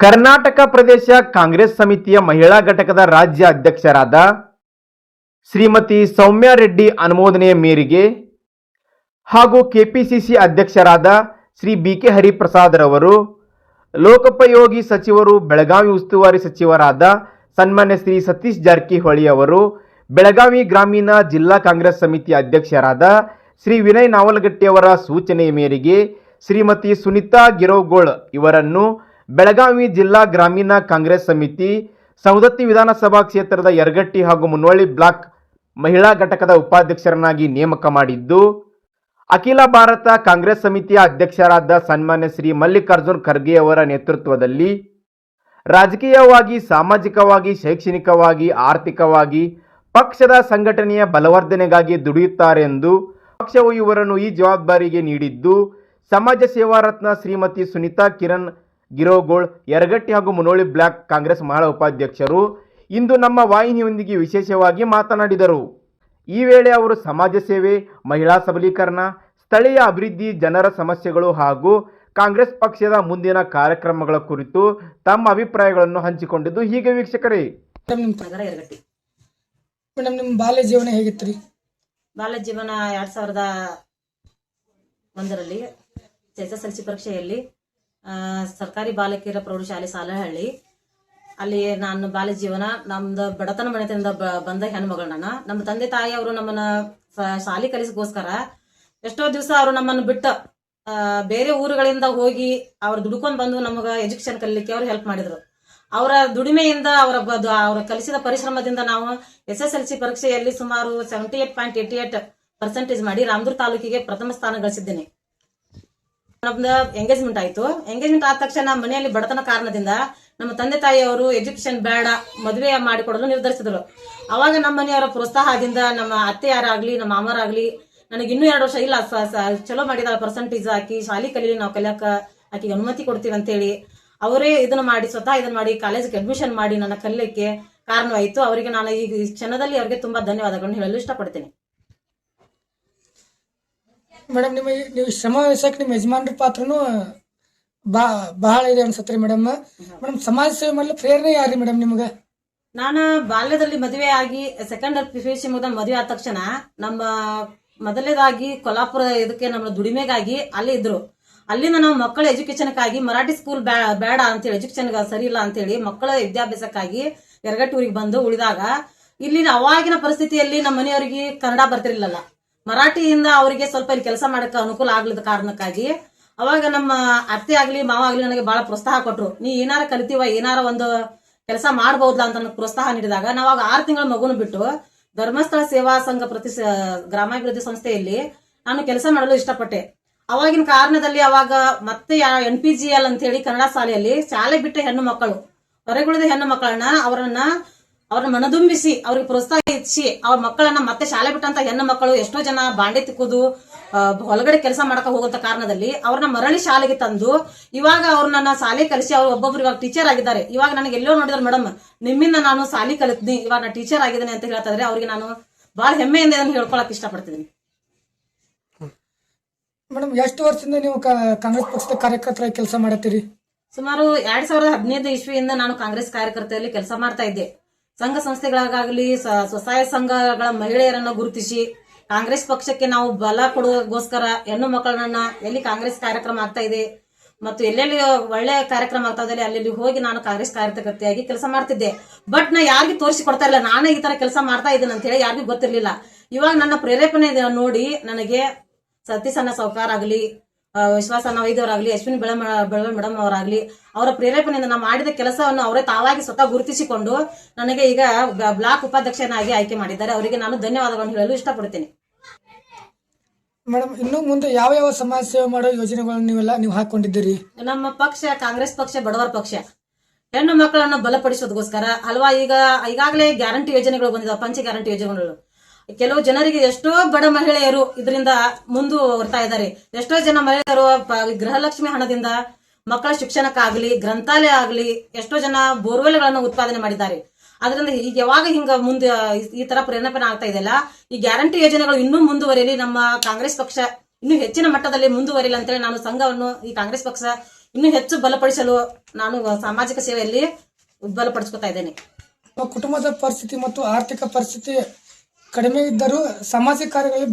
ಕರ್ನಾಟಕ ಪ್ರದೇಶ ಕಾಂಗ್ರೆಸ್ ಸಮಿತಿಯ ಮಹಿಳಾ ಘಟಕದ ರಾಜ್ಯ ಅಧ್ಯಕ್ಷರಾದ ಶ್ರೀಮತಿ ಸೌಮ್ಯ ರೆಡ್ಡಿ ಅನುಮೋದನೆಯ ಮೇರೆಗೆ ಹಾಗೂ ಕೆಪಿಸಿಸಿ ಅಧ್ಯಕ್ಷರಾದ ಶ್ರೀ ಬಿಕೆ ಹರಿಪ್ರಸಾದ್ ರವರು, ಲೋಕೋಪಯೋಗಿ ಸಚಿವರು ಬೆಳಗಾವಿ ಉಸ್ತುವಾರಿ ಸಚಿವರಾದ ಸನ್ಮಾನ್ಯ ಶ್ರೀ ಸತೀಶ್ ಜಾರಕಿಹೊಳಿ ಅವರು, ಬೆಳಗಾವಿ ಗ್ರಾಮೀಣ ಜಿಲ್ಲಾ ಕಾಂಗ್ರೆಸ್ ಸಮಿತಿ ಅಧ್ಯಕ್ಷರಾದ ಶ್ರೀ ವಿನಯ್ ನಾವಲಗಟ್ಟಿ ಅವರ ಸೂಚನೆಯ ಮೇರೆಗೆ ಶ್ರೀಮತಿ ಸುನಿತಾ ಗಿರೋಗೋಳ್ ಇವರನ್ನು ಬೆಳಗಾವಿ ಜಿಲ್ಲಾ ಗ್ರಾಮೀಣ ಕಾಂಗ್ರೆಸ್ ಸಮಿತಿ ಸವದತ್ತಿ ವಿಧಾನಸಭಾ ಕ್ಷೇತ್ರದ ಯರಗಟ್ಟಿ ಹಾಗೂ ಮುನ್ನೋಳಿ ಬ್ಲಾಕ್ ಮಹಿಳಾ ಘಟಕದ ಉಪಾಧ್ಯಕ್ಷರನ್ನಾಗಿ ನೇಮಕ ಮಾಡಿದ್ದು, ಅಖಿಲ ಭಾರತ ಕಾಂಗ್ರೆಸ್ ಸಮಿತಿಯ ಅಧ್ಯಕ್ಷರಾದ ಸನ್ಮಾನ್ಯ ಶ್ರೀ ಮಲ್ಲಿಕಾರ್ಜುನ್ ಖರ್ಗೆ ಅವರ ನೇತೃತ್ವದಲ್ಲಿ ರಾಜಕೀಯವಾಗಿ, ಸಾಮಾಜಿಕವಾಗಿ, ಶೈಕ್ಷಣಿಕವಾಗಿ, ಆರ್ಥಿಕವಾಗಿ ಪಕ್ಷದ ಸಂಘಟನೆಯ ಬಲವರ್ಧನೆಗಾಗಿ ದುಡಿಯುತ್ತಾರೆ ಎಂದು ಪಕ್ಷವು ಇವರನ್ನು ಈ ಜವಾಬ್ದಾರಿಗೆ ನೀಡಿದ್ದು, ಸಮಾಜ ಸೇವಾ ರತ್ನ ಶ್ರೀಮತಿ ಸುನಿತಾ ಕಿರಣ್ ಗಿರೋಗೋಳ್ ಯರಗಟ್ಟಿ ಹಾಗೂ ಮುನ್ನೋಳಿ ಬ್ಲಾಕ್ ಕಾಂಗ್ರೆಸ್ ಮಹಿಳಾ ಉಪಾಧ್ಯಕ್ಷರು ಇಂದು ನಮ್ಮ ವಾಹಿನಿಯೊಂದಿಗೆ ವಿಶೇಷವಾಗಿ ಮಾತನಾಡಿದರು. ಈ ವೇಳೆ ಅವರು ಸಮಾಜ ಸೇವೆ, ಮಹಿಳಾ ಸಬಲೀಕರಣ, ಸ್ಥಳೀಯ ಅಭಿವೃದ್ಧಿ, ಜನರ ಸಮಸ್ಯೆಗಳು ಹಾಗೂ ಕಾಂಗ್ರೆಸ್ ಪಕ್ಷದ ಮುಂದಿನ ಕಾರ್ಯಕ್ರಮಗಳ ಕುರಿತು ತಮ್ಮ ಅಭಿಪ್ರಾಯಗಳನ್ನು ಹಂಚಿಕೊಂಡಿದ್ದು ಹೀಗೆ. ವೀಕ್ಷಕರೇ, ಮೇಡಮ್ ನಿಮ್ಮ ಬಾಲ್ಯ ಜೀವನ ಹೇಗಿತ್ತು ರೀ? ಬಾಲ್ಯ ಜೀವನ 2001ರಲ್ಲಿ SSLC ಪರೀಕ್ಷೆಯಲ್ಲಿ ಸರ್ಕಾರಿ ಬಾಲಕಿಯರ ಪ್ರೌಢಶಾಲೆ ಸಾಲಹಳ್ಳಿ ಅಲ್ಲಿ ನಾನು ಬಾಲ್ಯ ಜೀವನ ನಮ್ದು ಬಡತನ ಮನೆತನದಿಂದ ಬಂದ ಹೆಣ್ಮಗಳು. ನಮ್ಮ ತಂದೆ ತಾಯಿ ಅವರು ನಮ್ಮನ್ನ ಶಾಲೆ ಕಲಿಸಗೋಸ್ಕರ ಎಷ್ಟೋ ದಿವಸ ಅವರು ನಮ್ಮನ್ನು ಬಿಟ್ಟು ಬೇರೆ ಊರುಗಳಿಂದ ಹೋಗಿ ಅವ್ರು ದುಡ್ಕೊಂಡ್ ಬಂದು ನಮಗ ಎಜುಕೇಶನ್ ಕಲಿಲಿಕ್ಕೆ ಅವ್ರು ಹೆಲ್ಪ್ ಮಾಡಿದ್ರು. ಅವರ ದುಡಿಮೆಯಿಂದ ಅವರ ಕಲಿಸಿದ ಪರಿಶ್ರಮದಿಂದ ನಾವು SSLC ಪರೀಕ್ಷೆಯಲ್ಲಿ ಸುಮಾರು 78.88% ಮಾಡಿ ರಾಮದುರ್ಗ ತಾಲೂಕಿಗೆ ಪ್ರಥಮ ಸ್ಥಾನ ಗಳಿಸಿದ್ದೇನೆ. ನಮ್ದು ಎಂಗೇಜ್ಮೆಂಟ್ ಆಯ್ತು. ಎಂಗೇಜ್ಮೆಂಟ್ ಆದ ತಕ್ಷಣ ಮನೆಯಲ್ಲಿ ಬಡತನ ಕಾರಣದಿಂದ ನಮ್ಮ ತಂದೆ ತಾಯಿಯವರು ಎಜುಕೇಶನ್ ಬೇಡ, ಮದುವೆ ಮಾಡಿಕೊಡಲು ನಿರ್ಧರಿಸಿದ್ರು. ಅವಾಗ ನಮ್ಮ ಮನೆಯವರ ಪ್ರೋತ್ಸಾಹದಿಂದ ನಮ್ಮ ಅತ್ತೆಯಾರಾಗ್ಲಿ, ನಮ್ಮ ಮಾಮರಾಗ್ಲಿ ನನಗೆ ಇನ್ನೂ 2 ವರ್ಷ ಇಲ್ಲ, ಚಲೋ ಮಾಡಿದ ಪರ್ಸೆಂಟೇಜ್ ಹಾಕಿ ಶಾಲೆ ಕಲೀಲಿ, ನಾವು ಕಲಿಯಕ ಆಕಿಗೆ ಅನುಮತಿ ಕೊಡ್ತೀವಿ ಅಂತೇಳಿ ಅವರೇ ಇದನ್ನ ಮಾಡಿ, ಸ್ವತಃ ಇದನ್ನ ಮಾಡಿ ಕಾಲೇಜಿಗೆ ಅಡ್ಮಿಷನ್ ಮಾಡಿ ನನ್ನ ಕಲಿಯಕ್ಕೆ ಕಾರಣವಾಯಿತು. ಅವರಿಗೆ ನಾನು ಈ ಕ್ಷಣದಲ್ಲಿ ಅವರಿಗೆ ತುಂಬಾ ಧನ್ಯವಾದಗಳನ್ನು ಹೇಳಲು ಇಷ್ಟಪಡ್ತೇನೆ. ಮೇಡಮ್ ನೀವು ಶ್ರಮ ವಹಿಸಕ್ಕೆ ನಿಮ್ಮ ಯಜಮಾನ್ರ ಪಾತ್ರನು ಬಹಳ ಇದೆ ಅನ್ಸತ್ರಿ ಮೇಡಮ್. ಸಮಾಜ ಸೇವೆ ಮಾಡಲು ಪ್ರೇರಣೆ ಯಾರಿ ಮೇಡಮ್ ನಿಮ್ಗೆ? ನಾನು ಬಾಲ್ಯದಲ್ಲಿ ಮದುವೆ ಆಗಿ ಸೆಕೆಂಡ್ PUC ಮುಗಿದ ಮದುವೆ ಆದ ತಕ್ಷಣ ನಮ್ಮ ಮೊದಲನೇದಾಗಿ ಕೊಲ್ಲಾಪುರ ಇದಕ್ಕೆ ನಮ್ಮ ದುಡಿಮೆಗಾಗಿ ಅಲ್ಲಿ ಇದ್ರು. ಅಲ್ಲಿಂದ ನಾವು ಮಕ್ಕಳ ಎಜುಕೇಶನ್ಗಾಗಿ ಮರಾಠಿ ಸ್ಕೂಲ್ ಬೇಡ ಅಂತೇಳಿ, ಎಜುಕೇಶನ್ ಸರಿ ಇಲ್ಲ ಅಂತೇಳಿ ಮಕ್ಕಳ ವಿದ್ಯಾಭ್ಯಾಸಕ್ಕಾಗಿ ಯರಗಟ್ಟಿ ಊರಿಗೆ ಬಂದು ಉಳಿದಾಗ ಇಲ್ಲಿ ಅವಾಗಿನ ಪರಿಸ್ಥಿತಿಯಲ್ಲಿ ನಮ್ಮ ಮನೆಯವರಿಗೆ ಕನ್ನಡ ಬರ್ತಿರ್ಲಿಲ್ಲ. ಮರಾಠಿಯಿಂದ ಅವರಿಗೆ ಸ್ವಲ್ಪ ಇಲ್ಲಿ ಕೆಲಸ ಮಾಡಕ್ಕೆ ಅನುಕೂಲ ಆಗ್ಲಿದ ಕಾರಣಕ್ಕಾಗಿ ಅವಾಗ ನಮ್ಮ ಅತ್ತೆ ಆಗ್ಲಿ ಮಾವ ಆಗ್ಲಿ ನನಗೆ ಬಹಳ ಪ್ರೋತ್ಸಾಹ ಕೊಟ್ರು. ನೀ ಏನಾರ ಕಲಿತೀವ, ಏನಾರ ಒಂದು ಕೆಲಸ ಮಾಡಬಹುದಲ್ಲ ಅಂತ ನನಗೆ ಪ್ರೋತ್ಸಾಹ ನೀಡಿದಾಗ ನಾವಾಗ 6 ತಿಂಗಳ ಮಗುನ ಬಿಟ್ಟು ಧರ್ಮಸ್ಥಳ ಸೇವಾ ಸಂಘ ಗ್ರಾಮಾಭಿವೃದ್ಧಿ ಸಂಸ್ಥೆಯಲ್ಲಿ ನಾನು ಕೆಲಸ ಮಾಡಲು ಇಷ್ಟಪಟ್ಟೆ. ಅವಾಗಿನ ಕಾರಣದಲ್ಲಿ ಅವಾಗ ಮತ್ತೆ NPGL ಅಂತ ಹೇಳಿ ಕನ್ನಡ ಶಾಲೆಯಲ್ಲಿ ಶಾಲೆ ಬಿಟ್ಟ ಹೆಣ್ಣು ಮಕ್ಕಳು, ಹೊರಗುಳಿದ ಹೆಣ್ಣು ಮಕ್ಕಳನ್ನ ಅವ್ರನ್ನ ಮನದುಂಬಿಸಿ ಅವ್ರಿಗೆ ಪ್ರೋತ್ಸಾಹಿಸಿ ಅವ್ರ ಮಕ್ಕಳನ್ನ ಮತ್ತೆ ಶಾಲೆ ಬಿಟ್ಟಂತ ಹೆಣ್ಣು ಮಕ್ಕಳು ಎಷ್ಟೋ ಜನ ಬಾಂಡೆ ತಿಕ್ಕೋದು, ಹೊಲಗಡೆ ಕೆಲಸ ಮಾಡಕ ಹೋಗುವಂತ ಕಾರಣದಲ್ಲಿ ಅವ್ರನ್ನ ಮರಳಿ ಶಾಲೆಗೆ ತಂದು ಇವಾಗ ಅವ್ರನ್ನ ಶಾಲೆ ಕಲಿಸಿ ಅವ್ರು ಒಬ್ಬೊಬ್ರು ಇವಾಗ ಟೀಚರ್ ಆಗಿದ್ದಾರೆ. ಇವಾಗ ನನಗೆ ಎಲ್ಲೋ ನೋಡಿದ್ರೆ ಮೇಡಮ್ ನಿಮ್ಮಿಂದ ನಾನು ಶಾಲೆ ಕಲಿತೀನಿ, ಇವಾಗ ನಾನು ಟೀಚರ್ ಆಗಿದ್ದೇನೆ ಅಂತ ಹೇಳ್ತಾ ಇದ್ರೆ ಅವ್ರಿಗೆ ನಾನು ಬಹಳ ಹೆಮ್ಮೆಯಿಂದ ಇದನ್ನು ಹೇಳ್ಕೊಳಕ್ ಇಷ್ಟಪಡ್ತಿದ್ದೀನಿ. ಮೇಡಮ್ ಎಷ್ಟು ವರ್ಷದಿಂದ ನೀವು ಕಾಂಗ್ರೆಸ್ ಪಕ್ಷದ ಕಾರ್ಯಕರ್ತರಾಗಿ ಕೆಲಸ ಮಾಡತ್ತೀರಿ? ಸುಮಾರು 2015 ಇಸ್ವಿಯಿಂದ ನಾನು ಕಾಂಗ್ರೆಸ್ ಕಾರ್ಯಕರ್ತೆಯಲ್ಲಿ ಕೆಲಸ ಮಾಡ್ತಾ ಇದ್ದೆ. ಸಂಘ ಸಂಸ್ಥೆಗಳಾಗಲಿ, ಸ್ವಸಹಾಯ ಸಂಘಗಳ ಮಹಿಳೆಯರನ್ನ ಗುರುತಿಸಿ ಕಾಂಗ್ರೆಸ್ ಪಕ್ಷಕ್ಕೆ ನಾವು ಬಲ ಕೊಡುವಗೋಸ್ಕರ ಹೆಣ್ಣು ಮಕ್ಕಳನ್ನ ಎಲ್ಲಿ ಕಾಂಗ್ರೆಸ್ ಕಾರ್ಯಕ್ರಮ ಆಗ್ತಾ ಇದೆ ಮತ್ತು ಎಲ್ಲೆಲ್ಲಿ ಒಳ್ಳೆ ಕಾರ್ಯಕ್ರಮ ಆಗ್ತಾ ಇದೆ ಅಲ್ಲಿ ಹೋಗಿ ನಾನು ಕಾಂಗ್ರೆಸ್ ಕಾರ್ಯಕರ್ತೆಯಾಗಿ ಕೆಲಸ ಮಾಡ್ತಿದ್ದೆ. ಬಟ್ ನಾ ಯಾರಿಗೂ ತೋರಿಸಿ ಕೊಡ್ತಾ ಇಲ್ಲ, ನಾನೇ ಈ ತರ ಕೆಲಸ ಮಾಡ್ತಾ ಇದ್ದೇನೆ ಅಂತ ಹೇಳಿ ಯಾರಿಗೂ ಗೊತ್ತಿರ್ಲಿಲ್ಲ. ಇವಾಗ ನನ್ನ ಪ್ರೇರೇಪಣೆ ನೋಡಿ ನನಗೆ ಸತೀಶಣ್ಣ ಸಾವ್ಕಾರ್ ಆಗಲಿ, ವಿಶ್ವಾಸಣ್ಣ ವೈದ್ಯವರಾಗ್ಲಿ, ಅಶ್ವಿನಿ ಬೆಳವಲ್ ಮೇಡಮ್ ಅವರಾಗ್ಲಿ ಅವರ ಪ್ರೇರೇಪಣೆಯಿಂದ ನಾವು ಮಾಡಿದ ಕೆಲಸವನ್ನು ಅವರೇ ತಾವಾಗಿ ಸ್ವತಃ ಗುರುತಿಸಿಕೊಂಡು ನನಗೆ ಈಗ ಬ್ಲಾಕ್ ಉಪಾಧ್ಯಕ್ಷನಾಗಿ ಆಯ್ಕೆ ಮಾಡಿದ್ದಾರೆ. ಅವರಿಗೆ ನಾನು ಧನ್ಯವಾದಗಳನ್ನು ಹೇಳಲು ಇಷ್ಟಪಡ್ತೇನೆ. ಮೇಡಮ್ ಇನ್ನು ಮುಂದೆ ಯಾವ ಯಾವ ಸಮಾಜ ಸೇವೆ ಮಾಡೋ ಯೋಜನೆಗಳನ್ನು ನೀವು ಹಾಕೊಂಡಿದ್ದೀರಿ? ನಮ್ಮ ಪಕ್ಷ ಕಾಂಗ್ರೆಸ್ ಪಕ್ಷ ಬಡವರ ಪಕ್ಷ. ಹೆಣ್ಣು ಮಕ್ಕಳನ್ನು ಬಲಪಡಿಸೋದಕ್ಕೋಸ್ಕರ ಈಗಾಗಲೇ ಗ್ಯಾರಂಟಿ ಯೋಜನೆಗಳು ಬಂದಿದ್ದಾವೆ, ಪಂಚ ಗ್ಯಾರಂಟಿ ಯೋಜನೆಗಳು. ಕೆಲವು ಜನರಿಗೆ ಎಷ್ಟೋ ಬಡ ಮಹಿಳೆಯರು ಇದರಿಂದ ಮುಂದುವರ್ತಾ ಇದ್ದಾರೆ. ಎಷ್ಟೋ ಜನ ಮಹಿಳೆಯರು ಗೃಹಲಕ್ಷ್ಮಿ ಹಣದಿಂದ ಮಕ್ಕಳ ಶಿಕ್ಷಣಕ್ಕಾಗಲಿ, ಗ್ರಂಥಾಲಯ ಆಗಲಿ, ಎಷ್ಟೋ ಜನ ಬೋರ್ವೆಲ್ಗಳನ್ನು ಉತ್ಪಾದನೆ ಮಾಡಿದ್ದಾರೆ. ಅದರಿಂದ ಈಗ ಯಾವಾಗ ಹಿಂಗ ಮುಂದೆ ಈ ತರ ಪ್ರೇರಣೆ ಆಗ್ತಾ ಇದೆಯಲ್ಲ, ಈ ಗ್ಯಾರಂಟಿ ಯೋಜನೆಗಳು ಇನ್ನೂ ಮುಂದುವರಿಯಲಿ, ನಮ್ಮ ಕಾಂಗ್ರೆಸ್ ಪಕ್ಷ ಇನ್ನೂ ಹೆಚ್ಚಿನ ಮಟ್ಟದಲ್ಲಿ ಮುಂದುವರಿಯಲಿ ಅಂತೇಳಿ ನಾನು ಸಂಘವನ್ನು, ಈ ಕಾಂಗ್ರೆಸ್ ಪಕ್ಷ ಇನ್ನೂ ಹೆಚ್ಚು ಬಲಪಡಿಸಲು ನಾನು ಸಾಮಾಜಿಕ ಸೇವೆಯಲ್ಲಿ ಬಲಪಡಿಸ್ಕೊತಾ ಇದ್ದೇನೆ. ಕುಟುಂಬದ ಪರಿಸ್ಥಿತಿ ಮತ್ತು ಆರ್ಥಿಕ ಪರಿಸ್ಥಿತಿ ಕಡಿಮೆ ಇದ್ದರೂ ಸಾಮಾಜಿಕ ಕಾರ್ಯಗಳಲ್ಲಿ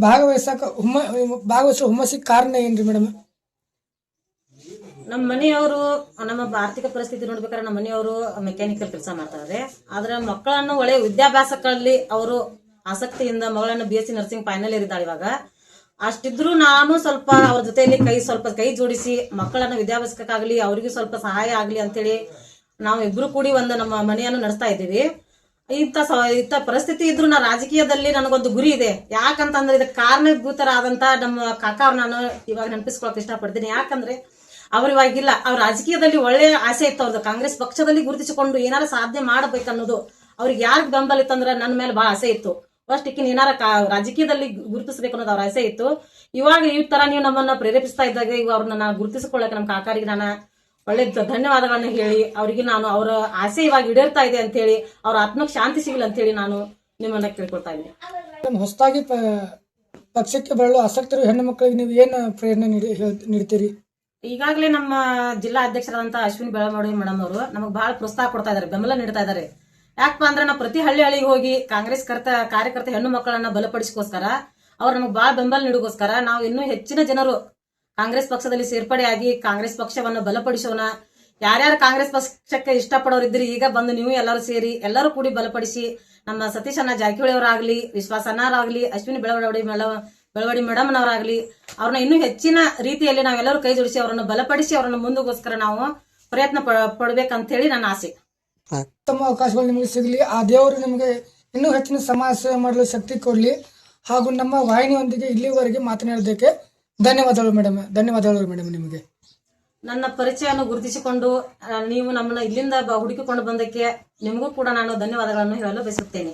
ಭಾಗವಹಿಸುವ ಹುಮ್ಮಸ್ಸಿಗೆ ಕಾರಣ ಏನ್ರಿ ಮೇಡಮ್? ನಮ್ಮ ಮನೆಯವರು ನಮ್ಮ ಆರ್ಥಿಕ ಪರಿಸ್ಥಿತಿ ನೋಡ್ಬೇಕಾದ್ರೆ ನಮ್ಮ ಮನೆಯವರು ಮೆಕ್ಯಾನಿಕಲ್ ಕೆಲಸ ಮಾಡ್ತಾರೆ. ಆದ್ರೆ ಮಕ್ಕಳನ್ನು ಒಳ್ಳೆಯ ವಿದ್ಯಾಭ್ಯಾಸಗಳಲ್ಲಿ ಅವರು ಆಸಕ್ತಿಯಿಂದ ಮಗಳನ್ನು BSc ನರ್ಸಿಂಗ್ ಫೈನಲ್ ಇಯರ್ ಇದ್ದಾಳೆ ಇವಾಗ. ಅಷ್ಟಿದ್ರು ನಾನು ಸ್ವಲ್ಪ ಅವ್ರ ಜೊತೆಯಲ್ಲಿ ಕೈ ಜೋಡಿಸಿ ಮಕ್ಕಳನ್ನ ವಿದ್ಯಾಭ್ಯಾಸಕ್ಕಾಗ್ಲಿ ಅವರಿಗೂ ಸ್ವಲ್ಪ ಸಹಾಯ ಆಗ್ಲಿ ಅಂತೇಳಿ ನಾವು ಇಬ್ರು ಕೂಡಿ ಒಂದು ನಮ್ಮ ಮನೆಯನ್ನು ನಡೆಸ್ತಾ ಇದ್ದೀವಿ. ಇಂಥ ಪರಿಸ್ಥಿತಿ ಇದ್ರು ನಾ ರಾಜಕೀಯದಲ್ಲಿ ನನಗೊಂದು ಗುರಿ ಇದೆ. ಯಾಕಂತಂದ್ರೆ ಇದಕ್ಕೆ ಕಾರಣಭೂತರಾದಂತ ನಮ್ಮ ಕಾಕ ಅವ್ರು ನಾನು ಇವಾಗ ನೆನಪಿಸ್ಕೊಳಕ್ ಇಷ್ಟಪಡ್ತೀನಿ. ಯಾಕಂದ್ರೆ ಅವ್ರು ಇವಾಗಿಲ್ಲ, ಅವ್ರ ರಾಜಕೀಯದಲ್ಲಿ ಒಳ್ಳೆ ಆಸೆ ಇತ್ತು ಅವ್ರದ್ದು. ಕಾಂಗ್ರೆಸ್ ಪಕ್ಷದಲ್ಲಿ ಗುರುತಿಸಿಕೊಂಡು ಏನಾರ ಸಾಧನೆ ಮಾಡಬೇಕನ್ನೋದು ಅವ್ರಿಗೆ ಯಾರಿಗೆ ಬೆಂಬಲ ಇತ್ತಂದ್ರೆ ನನ್ನ ಮೇಲೆ ಬಹಳ ಆಸೆ ಇತ್ತು. ಫಸ್ಟ್ ಇಕ್ಕಿನ ಏನಾರ ರಾಜಕೀಯದಲ್ಲಿ ಗುರುತಿಸಬೇಕು ಅನ್ನೋದು ಅವ್ರ ಆಸೆ ಇತ್ತು. ಇವಾಗ ಈ ತರ ನೀವು ನಮ್ಮನ್ನ ಪ್ರೇರೇಪಿಸ್ತಾ ಇದ್ದಾಗ ಈಗ ಅವ್ರನ್ನ ಗುರುತಿಸಿಕೊಳ್ಳಕ್ಕೆ ನಮ್ಮ ಕಾಕಾರಿಗೆ ನಾನು ಒಳ್ಳೆ ಧನ್ಯವಾದಗಳನ್ನ ಹೇಳಿ ಅವರಿಗೆ ನಾನು ಅವರ ಆಸೆ ಇವಾಗ ಈಡೇರ್ತಾ ಇದೆ ಅಂತ ಹೇಳಿ ಅವ್ರ ಆತ್ಮಕ್ಕೆ ಶಾಂತಿ ಸಿಗಲಿ ಅಂತ ಹೇಳಿ ನಾನು ನಿಮ್ಮನ್ನ ಕೇಳ್ಕೊಳ್ತಾ ಇದ್ದೀನಿ. ಹೊಸದಾಗಿ ಪಕ್ಷಕ್ಕೆ ಬರಲು ಆಸಕ್ತರು ಹೆಣ್ಣು ಮಕ್ಕಳಿಗೆ ನೀವು ಏನು ಪ್ರೇರಣೆ ನೀಡ್ತೀರಿ? ಈಗಾಗಲೇ ನಮ್ಮ ಜಿಲ್ಲಾ ಅಧ್ಯಕ್ಷರಾದಂತ ಅಶ್ವಿನಿ ಬೆಳಮಡಿ ಮೇಡಮ್ ಅವರು ನಮಗೆ ಬಹಳ ಪ್ರೋತ್ಸಾಹ ಕೊಡ್ತಾ ಇದ್ದಾರೆ, ಬೆಂಬಲ ನೀಡ್ತಾ ಇದ್ದಾರೆ. ಯಾಕಪ್ಪ ಅಂದ್ರೆ ನಾವು ಪ್ರತಿ ಹಳ್ಳಿಗೆ ಹೋಗಿ ಕಾಂಗ್ರೆಸ್ ಕಾರ್ಯಕರ್ತ ಹೆಣ್ಣು ಮಕ್ಕಳನ್ನ ಬಲಪಡಿಸೋಸ್ಕರ ಅವ್ರು ನಮಗೆ ಬಹಳ ಬೆಂಬಲ ನೀಡೋಸ್ಕರ ನಾವು ಇನ್ನೂ ಹೆಚ್ಚಿನ ಜನರು ಕಾಂಗ್ರೆಸ್ ಪಕ್ಷದಲ್ಲಿ ಸೇರ್ಪಡೆಯಾಗಿ ಕಾಂಗ್ರೆಸ್ ಪಕ್ಷವನ್ನು ಬಲಪಡಿಸೋಣ. ಯಾರ್ಯಾರು ಕಾಂಗ್ರೆಸ್ ಪಕ್ಷಕ್ಕೆ ಇಷ್ಟಪಡೋರಿದ್ರಿ ಈಗ ಬಂದು ನೀವು ಎಲ್ಲರೂ ಸೇರಿ ಎಲ್ಲರೂ ಕೂಡಿ ಬಲಪಡಿಸಿ ನಮ್ಮ ಸತೀಶ್ ಅಣ್ಣ ಜಾರಕಿಹೊಳಿ ಅವರಾಗ್ಲಿ, ವಿಶ್ವಾಸ ಅಣ್ಣರಾಗ್ಲಿ, ಅಶ್ವಿನಿ ಬೆಳವಡಿ ಮೇಡಮ್ನವರಾಗ್ಲಿ ಅವ್ರನ್ನ ಇನ್ನೂ ಹೆಚ್ಚಿನ ರೀತಿಯಲ್ಲಿ ನಾವೆಲ್ಲರೂ ಕೈ ಜೋಡಿಸಿ ಅವರನ್ನು ಬಲಪಡಿಸಿ ಅವರನ್ನು ಮುಂದಗೋಸ್ಕರ ನಾವು ಪ್ರಯತ್ನ ಪಡ್ಬೇಕಂತ ಹೇಳಿ ನನ್ನ ಆಸೆ. ತಮ್ಮ ಅವಕಾಶಗಳು ನಿಮಗೆ ಸಿಗಲಿ, ಆ ದೇವರು ನಿಮಗೆ ಇನ್ನೂ ಹೆಚ್ಚಿನ ಸಮಾಜ ಸೇವೆ ಮಾಡಲು ಶಕ್ತಿ ಕೊಡಲಿ. ಹಾಗೂ ನಮ್ಮ ವಾಹಿನಿಯೊಂದಿಗೆ ಇಲ್ಲಿವರೆಗೆ ಮಾತನಾಡೋದಕ್ಕೆ ಧನ್ಯವಾದಗಳು ಮೇಡಮ್ ನಿಮಗೆ. ನನ್ನ ಪರಿಚಯವನ್ನು ಗುರುತಿಸಿಕೊಂಡು ನೀವು ನಮ್ಮನ್ನ ಇಲ್ಲಿಂದ ಹುಡುಕಿಕೊಂಡು ಬಂದಕ್ಕೆ ನಿಮಗೂ ಕೂಡ ನಾನು ಧನ್ಯವಾದಗಳನ್ನು ಹೇಳಲು ಬಯಸುತ್ತೇನೆ.